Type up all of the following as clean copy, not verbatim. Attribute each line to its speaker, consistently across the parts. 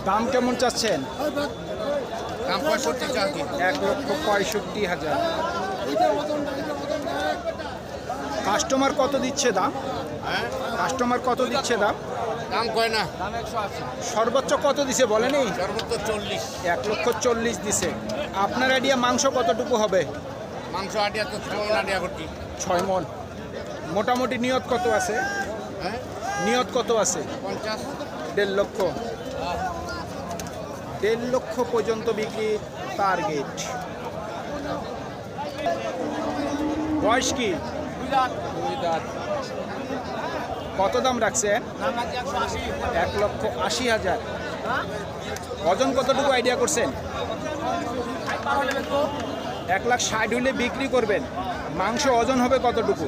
Speaker 1: দাম কেমন চাচ্ছেন?
Speaker 2: দাম 65 চাচ্ছি।
Speaker 1: 1,65,000। কাস্টমার কত দিচ্ছে দাম?
Speaker 2: হ্যাঁ,
Speaker 1: কাস্টমার কত দিচ্ছে দাম?
Speaker 2: দাম কয় না।
Speaker 1: সর্বোচ্চ কত দিছে বলেনি?
Speaker 2: সর্বোচ্চ 40।
Speaker 1: 1,40,000 দিছে। আপনার আইডিয়া মাংস কতটুকু হবে?
Speaker 2: মাংস আটিয়া তো 6 মণ আটিয়া করছি।
Speaker 1: 6 মণ। মোটামুটি নিয়ত কত আছে?
Speaker 2: হ্যাঁ,
Speaker 1: নিয়ত কত আছে?
Speaker 2: 50।
Speaker 1: 1.5 লক্ষ। 1.5 লক্ষ পর্যন্ত বিক্রি টার্গেট। বয়স কি?
Speaker 2: 2 দাঁত।
Speaker 1: কত দাম রাখছেন? 1,80,000। ওজন কতটুকু আইডিয়া করছেন? 1,60,000 হলে বিক্রি করবেন। মাংস ওজন হবে কতটুকু?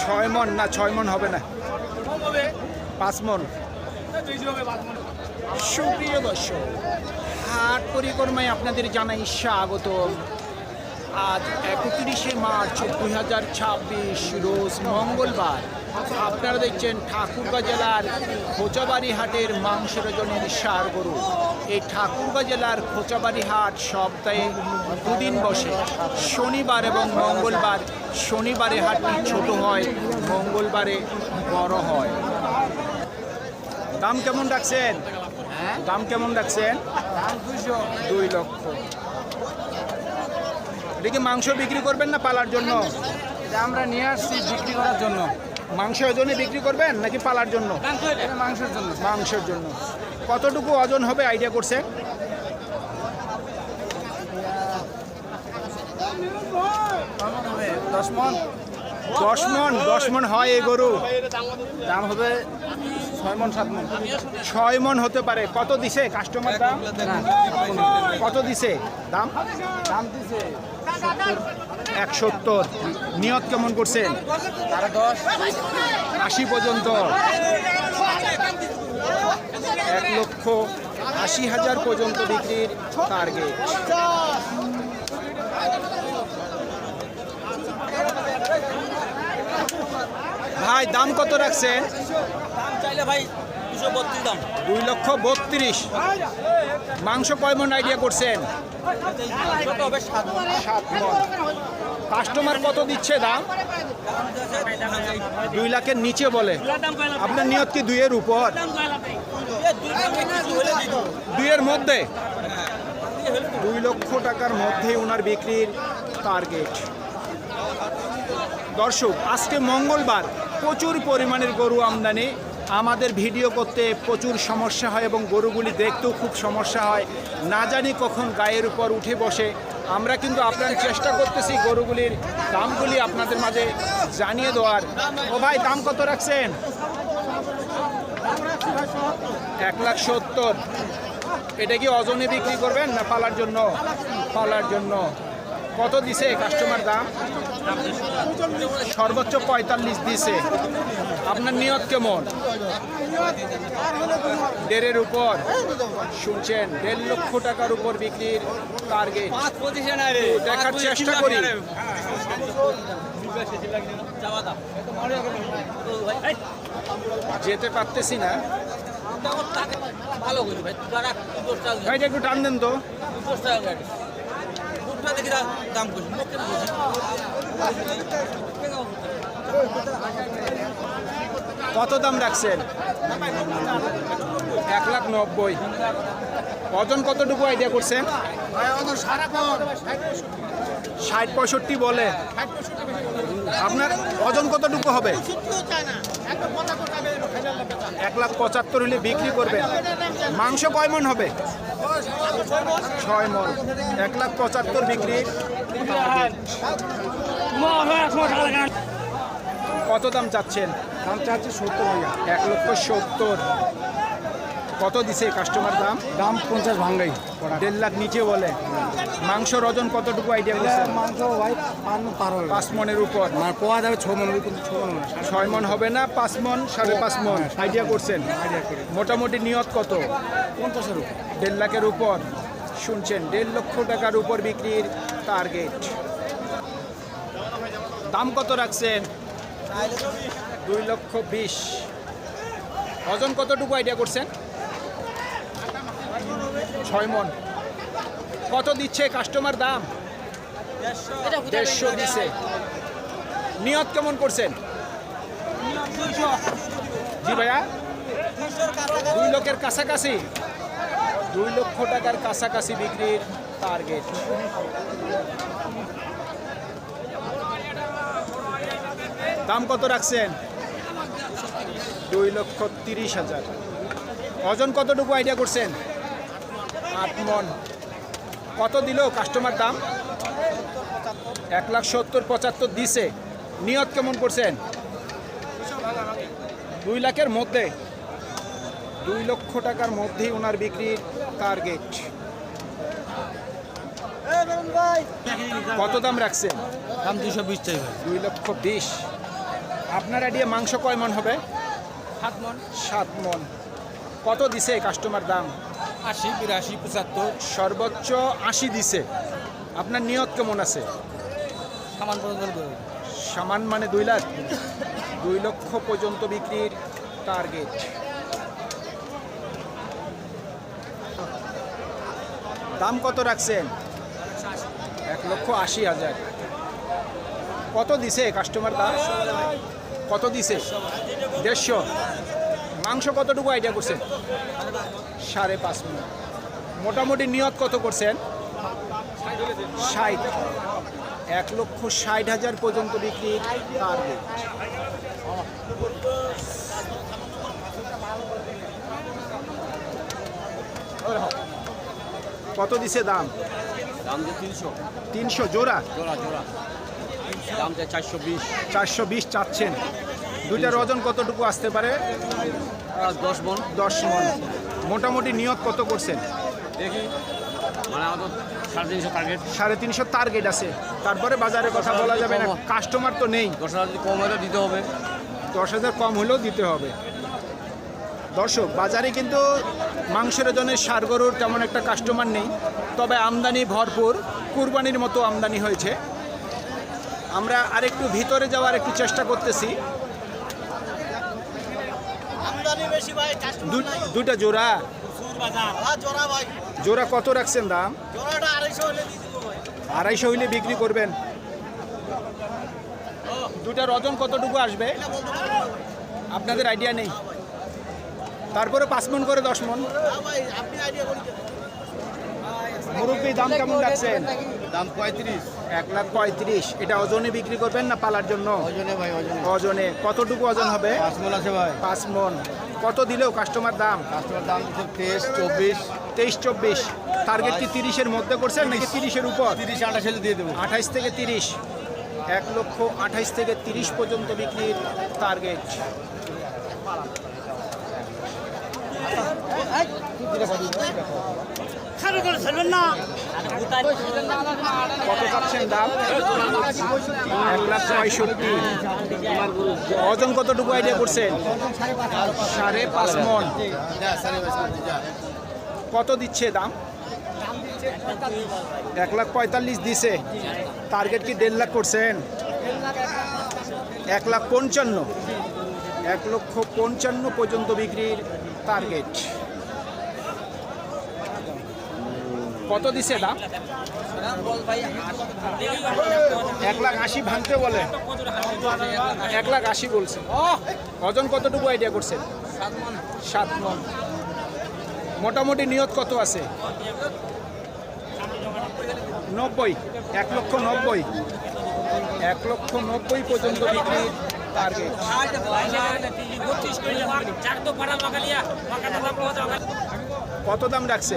Speaker 1: 6 মণ না, 6 মণ হবে না, 5 মণ। সুপ্রিয় দর্শক, হাট পরিক্রমায় আপনাদের জানাই স্বাগতম। আজ 31শে মার্চ 2026 রোজ মঙ্গলবার। আপনারা দেখছেন ঠাকুরগাঁ জেলার খোঁচাবাড়ি হাটের মাংসের ওজনের ষাঁড় গরু। এই ঠাকুরগাঁ জেলার খোঁচাবাড়ি হাট সপ্তাহে দুদিন বসে, শনিবার এবং মঙ্গলবার। শনিবারে হাটটি ছোট হয়, মঙ্গলবারে বড় হয়। দাম কেমন রাখছেন? দাম কেমন রাখছেন? 2 লক্ষ। এটা কি মাংস বিক্রি করবেন না পালার জন্য?
Speaker 3: আমরা নিয়ে আসছি বিক্রি করার জন্য।
Speaker 1: মাংস ওজনে বিক্রি করবেন নাকি পালার জন্য?
Speaker 3: মাংসের জন্য।
Speaker 1: মাংসের জন্য। কতটুকু ওজন হবে আইডিয়া করছেন?
Speaker 3: 10 মণ।
Speaker 1: 10 মণ। 10 মণ হয় এই গরু?
Speaker 3: দাম হবে 6 মণ 7 মণ।
Speaker 1: 6 মণ হতে পারে। কত দিছে কাস্টমার দাম? কত দিছে দাম?
Speaker 3: দাম দিছে
Speaker 1: 170। নিয়ত কেমন করছেন?
Speaker 3: 10।
Speaker 1: 80 পর্যন্ত। 1,80,000 পর্যন্ত বিক্রির টার্গেট। ভাই দাম কত রাখছেন?
Speaker 3: দাম চাইলে ভাই 232 দাম।
Speaker 1: 2,32,000। মাংস কয় মণ আইডিয়া করছেন?
Speaker 3: ছোট হবে 7 মণ।
Speaker 1: 7 মণ। কাস্টমার কত দিচ্ছে দাম? 2 লাখের নিচে বলে। আপনার নিয়ত কি 2 এর উপর? 2 এর মধ্যে? 2 লক্ষ টাকার মধ্যে ওনার বিক্রির টার্গেট। দর্শক, আজকে মঙ্গলবার, প্রচুর পরিমাণের গরু আমদানি। আমাদের ভিডিও করতে প্রচুর সমস্যা হয় এবং গরুগুলি দেখতেও খুব সমস্যা হয়। না জানি কখন গায়ের উপর উঠে বসে। আমরা কিন্তু আপনার চেষ্টা করতেছি গরুগুলির দামগুলি আপনাদের মাঝে জানিয়ে দেওয়ার। ও ভাই দাম কত রাখছেন? 1,70,000। এটা কি ওজনে বিক্রি করবেন না পালার জন্য? পালার জন্য। কত দিছে কাস্টমার দাম? সর্বোচ্চ 45 দিছে। আপনার নিয়ত কেমন? 1.5-এর উপর। শুনছেন, 1.5 লক্ষ টাকার উপর বিক্রির টার্গেট। দেখার চেষ্টা করি। যেতে পারতেছি না।
Speaker 3: ভালো করি ভাই।
Speaker 1: ভাইটা একটু টান দেন তো।
Speaker 3: দাম করি।
Speaker 1: কত দাম রাখছেন? 1,90,000। ওজন কতটুকু আইডিয়া করছেন? 60-65 বলে। আপনার ওজন কতটুকু হবে? 1,75,000 হলে বিক্রি করবেন। মাংস কয় মণ হবে? 6 মণ। 1,75,000 বিক্রি। কত দাম চাচ্ছেন?
Speaker 3: দাম চাচ্ছি 70 ভাইয়া।
Speaker 1: 1,70,000। কত দিছে কাস্টমার দাম?
Speaker 3: দাম 50 ভাঙ্গাই।
Speaker 1: 1.5 লাখ নিচে বলে। মাংসর ওজন কতটুকু আইডিয়া করছেন?
Speaker 3: মাংস ভাই 5 মণ পার হবে।
Speaker 1: 5 মণের উপর।
Speaker 3: মানে পোয়া যাবে 6 মণ, কিন্তু 6 মণ না।
Speaker 1: 6 মণ হবে না, 5 মণ, 5.5 মণ আইডিয়া করছেন।
Speaker 3: আইডিয়া করে
Speaker 1: মোটামুটি নিয়ত কত?
Speaker 3: 50-এর উপর।
Speaker 1: 1.5 লাখের উপর। শুনছেন, 1.5 লক্ষ টাকার উপর বিক্রির টার্গেট। দাম কত রাখছেন? 2,20,000। ওজন কতটুকু আইডিয়া করছেন? 6 মন। কত দিচ্ছে কাস্টমার দাম? 150 দিছে। নিয়ত কেমন করছেন? জি ভাইয়া, 2 লক্ষের কাছাকাছি, 2 লক্ষ টাকার কাছাকাছি বিক্রির টার্গেট। দাম কত রাখছেন? 2,30,000। ওজন কতটুকু আইডিয়া করছেন? 8 মন। কত দিল কাস্টমার দাম? 1,70,75 দিছে। নিয়ত কেমন করছেন? 2 লাখের মধ্যে, 2 লক্ষ টাকার মধ্যেই ওনার বিক্রির টার্গেট। কত দাম রাখছেন?
Speaker 3: দাম 220 চাই ভাই।
Speaker 1: 2,20,000। আপনার আইডিয়া মাংস কয় মন হবে?
Speaker 3: 7 মন।
Speaker 1: 7 মন। কত দিছে কাস্টমার দাম?
Speaker 3: 80, 82, 75
Speaker 1: সর্বোচ্চ 80 দিছে। আপনার নিয়ত কেমন আছে?
Speaker 3: সামান পর্যন্ত দেবো।
Speaker 1: সামান মানে 2 লাখ, 2 লক্ষ পর্যন্ত বিক্রির টার্গেট। দাম কত রাখছেন? 1,80,000। কত দিছে কাস্টমার দাম? কত দিছে? 150। মাংস কতটুকু আইডিয়া করছেন? 5.5 মণ। মোটামুটি নিয়ত কত করছেন? 60। 1,60,000 পর্যন্ত বিক্রির টার্গেট। কত দিছে দাম?
Speaker 3: দাম যে 300।
Speaker 1: 300 জোড়া?
Speaker 3: জোড়া জোড়া। দাম যে 420।
Speaker 1: 420 চাচ্ছেন। দুইটার ওজন কতটুকু আসতে পারে?
Speaker 3: 10 মন।
Speaker 1: 10 মণ। মোটামুটি নিয়ত কত করছেন?
Speaker 3: দেখি মানে আমাদের 350 টার্গেট।
Speaker 1: 350 টার্গেট আছে। তারপরে বাজারে কথা বলা যাবে না, কাস্টমার তো নেই।
Speaker 3: 10,000 যদি কম হলে দিতে হবে।
Speaker 1: 10,000 কম হলেও দিতে হবে। দর্শক, বাজারে কিন্তু মাংসের ওজনের ষাঁড় গরুর তেমন একটা কাস্টমার নেই, তবে আমদানি ভরপুর, কুরবানির মতো আমদানি হয়েছে। আমরা আরেকটু ভিতরে যাওয়ার একটু চেষ্টা করতেছি। দুইটা জোড়া? জোড়া কত রাখছেন দাম? 250 হইলে বিক্রি করবেন। দুটার ওজন কতটুকু আসবে আপনাদের আইডিয়া নেই? তারপরে 5 মণ করে 10 মণ। মুরব্বী দাম কেমন রাখছেন?
Speaker 3: দাম 35।
Speaker 1: 1,35,000। এটা ওজনে বিক্রি করবেন না পালার জন্য?
Speaker 3: ওজনে ভাই, ওজনে।
Speaker 1: ওজনে। কতটুকু ওজন হবে?
Speaker 3: 5 মন আছে ভাই।
Speaker 1: 5 মণ। কত দিলেও কাস্টমার দাম?
Speaker 3: কাস্টমার দাম 23, 24।
Speaker 1: 23-24। টার্গেট কি 30-এর মধ্যে করছেন নাকি 30-এর উপর?
Speaker 3: 30, 28 দিয়ে দেবো।
Speaker 1: 28 থেকে 30। 1,28,000 থেকে 30 পর্যন্ত বিক্রির টার্গেট। কত চাচ্ছেন দাম? 1,65,000। ওজন কতটুকু আইডিয়া করছেন? 5.5 মণ। কত দিচ্ছে দাম? 1,45,000 দিছে। টার্গেট কি 1.5 লাখ করছেন? 1,55,000। 1,55,000 পর্যন্ত বিক্রির টার্গেট। কত দিছে দাম? 1,80,000 ভাঙতে বলে। 1,80,000 বলছে। ওজন কতটুকু আইডিয়া করছেন? 7 মণ। মোটামুটি নিয়ত কত আছে? 90। 1,90,000। 1,90,000 পর্যন্ত বিক্রির টার্গেট। কত দাম রাখছে?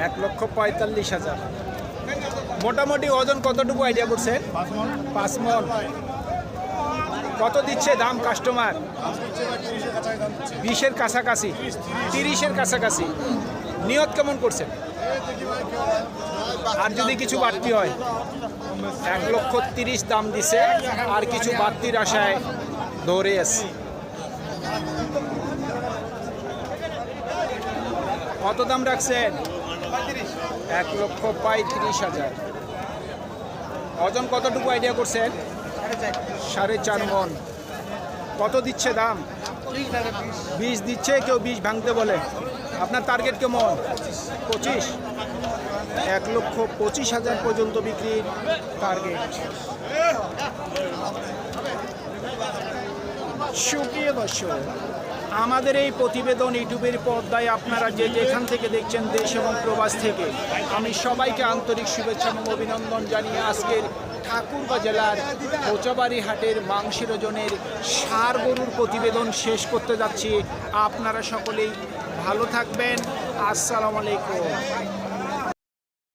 Speaker 1: 1,45,000। মোটামুটি ওজন কতটুকু আইডিয়া করছেন? 5 মণ। কত দিচ্ছে দাম কাস্টমার? 20-এর কাছাকাছি, 30-এর কাছাকাছি। নিয়ত কেমন করছেন? আর যদি কিছু বাড়তি হয়? 1,30,000 দাম দিছে, আর কিছু বাড়তির আশায় ধরে আছে। কত দাম রাখছেন? 1,35,000। ওজন কতটুকু আইডিয়া করছেন? 4.5 মণ। কত দিচ্ছে দাম? 20 দিচ্ছে, কেউ 20 ভাঙতে বলে। আপনার টার্গেট কেমন? 25, 1,25,000 পর্যন্ত বিক্রির টার্গেট। সুপ্রিয় দর্শক, আমাদের এই প্রতিবেদন ইউটিউবের পর্দায় আপনারা যে যেখান থেকে দেখছেন, দেশ এবং প্রবাস থেকে, আমি সবাইকে আন্তরিক শুভেচ্ছা এবং অভিনন্দন জানিয়ে আজকের ঠাকুরগাঁও জেলার কোচাবাড়ি হাটের মাংসের ওজনের ষাঁড় গরুর প্রতিবেদন শেষ করতে যাচ্ছি। আপনারা সকলেই ভালো থাকবেন। আসসালামু আলাইকুম।